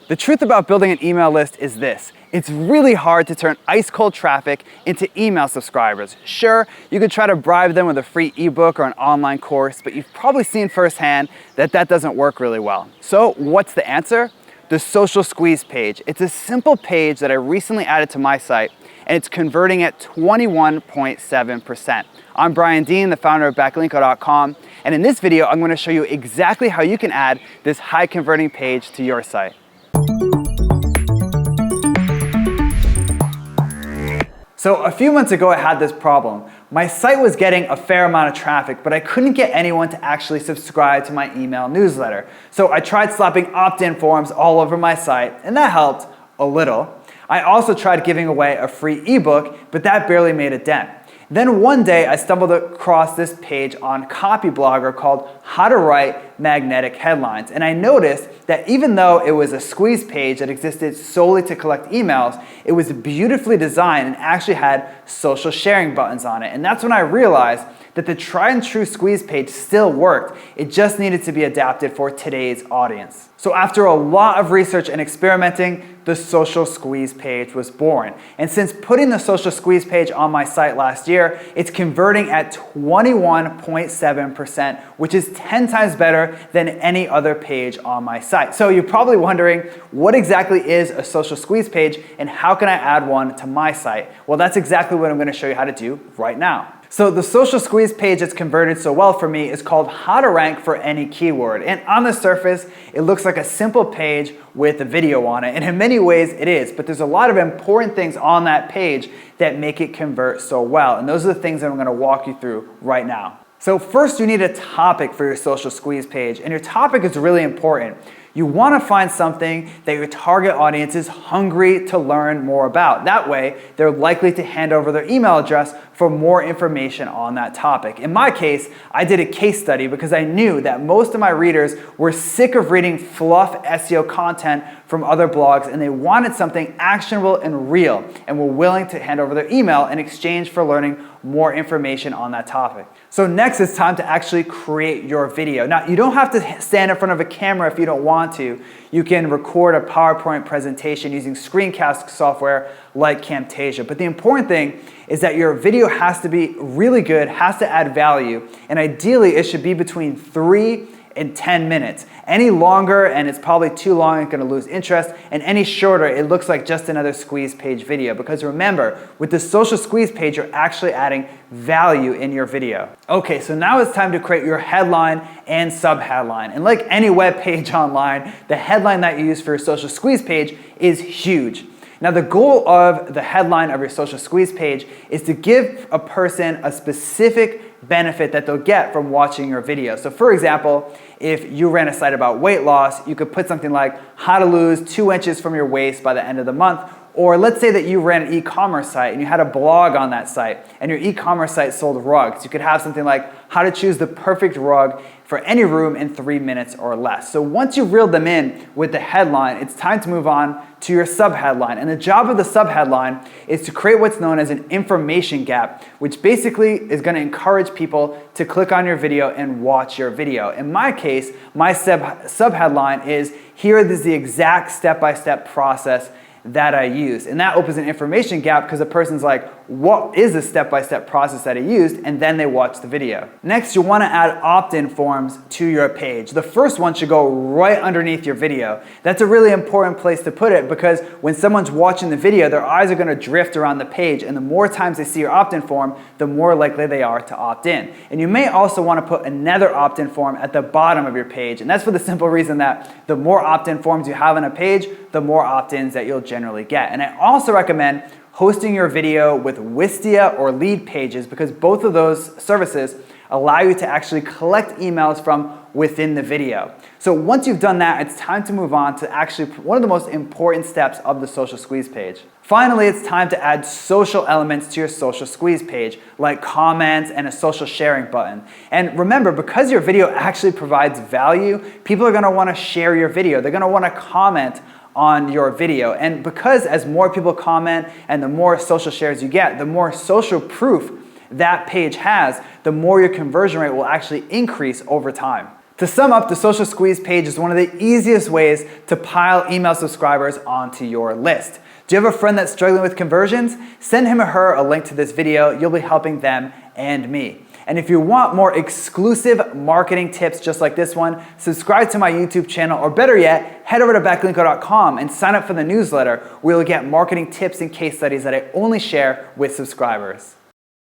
The truth about building an email list is this: it's really hard to turn ice cold traffic into email subscribers. Sure, you could try to bribe them with a free ebook or an online course, but you've probably seen firsthand that that doesn't work really well. So what's the answer? The social squeeze page. It's a simple page that I recently added to my site, and it's converting at 21.7%. I'm Brian Dean, the founder of backlinko.com, and in this video, I'm going to show you exactly how you can add this high converting page to your site. So a few months ago, I had this problem. My site was getting a fair amount of traffic, but I couldn't get anyone to actually subscribe to my email newsletter. So I tried slapping opt-in forms all over my site, and that helped a little. I also tried giving away a free ebook, but that barely made a dent. Then one day I stumbled across this page on Copyblogger called How to Write Magnetic Headlines. And I noticed that even though it was a squeeze page that existed solely to collect emails, it was beautifully designed and actually had social sharing buttons on it. And that's when I realized that the tried and true squeeze page still worked. It just needed to be adapted for today's audience. So after a lot of research and experimenting, the social squeeze page was born. And since putting the social squeeze page on my site last year, it's converting at 21.7%, which is 10 times better than any other page on my site. So you're probably wondering, what exactly is a social squeeze page and how can I add one to my site? Well, that's exactly what I'm going to show you how to do right now. So the social squeeze page that's converted so well for me is called How to Rank for Any Keyword. And on the surface, it looks like a simple page with a video on it. And in many ways it is, but there's a lot of important things on that page that make it convert so well. And those are the things that I'm going to walk you through right now. So first, you need a topic for your social squeeze page. And your topic is really important. You want to find something that your target audience is hungry to learn more about. That way, they're likely to hand over their email address for more information on that topic. In my case, I did a case study because I knew that most of my readers were sick of reading fluff SEO content from other blogs, and they wanted something actionable and real, and were willing to hand over their email in exchange for learning more information on that topic. So next, it's time to actually create your video. Now, you don't have to stand in front of a camera if you don't want to. You can record a PowerPoint presentation using screencast software like Camtasia. But the important thing is that your video has to be really good, has to add value, and ideally it should be between 3 and 10 minutes. Any longer, and it's probably too long, it's going to lose interest, and any shorter, it looks like just another squeeze page video. Because remember, with the social squeeze page, you're actually adding value in your video. Okay, so now it's time to create your headline and subheadline. And like any web page online, the headline that you use for your social squeeze page is huge. Now, the goal of the headline of your social squeeze page is to give a person a specific benefit that they'll get from watching your video. So for example, if you ran a site about weight loss, you could put something like how to lose 2 inches from your waist by the end of the month. Or let's say that you ran an e-commerce site and you had a blog on that site and your e-commerce site sold rugs. You could have something like how to choose the perfect rug for any room in 3 minutes or less. So once you've reeled them in with the headline, it's time to move on to your subheadline. And the job of the subheadline is to create what's known as an information gap, which basically is going to encourage people to click on your video and watch your video. In my case, my subheadline is, here is the exact step-by-step process that I used. And that opens an information gap because the person's like, what is the step-by-step process that I used? And then they watch the video. Next, you want to add opt-in forms to your page. The first one should go right underneath your video. That's a really important place to put it because when someone's watching the video, their eyes are going to drift around the page, and the more times they see your opt-in form, the more likely they are to opt in. And you may also want to put another opt-in form at the bottom of your page. And that's for the simple reason that the more opt-in forms you have on a page, the more opt-ins that you'll generally get. And I also recommend hosting your video with Wistia or Lead Pages because both of those services allow you to actually collect emails from within the video. So once you've done that, it's time to move on to actually one of the most important steps of the social squeeze page. Finally, it's time to add social elements to your social squeeze page, like comments and a social sharing button. And remember, because your video actually provides value, people are going to want to share your video. They're going to want to comment on your video. And because as more people comment and the more social shares you get, the more social proof that page has, the more your conversion rate will actually increase over time. To sum up, the Social Squeeze page is one of the easiest ways to pile email subscribers onto your list. Do you have a friend that's struggling with conversions? Send him or her a link to this video. You'll be helping them and me. And if you want more exclusive marketing tips just like this one, subscribe to my YouTube channel, or better yet, head over to backlinko.com and sign up for the newsletter where you'll get marketing tips and case studies that I only share with subscribers.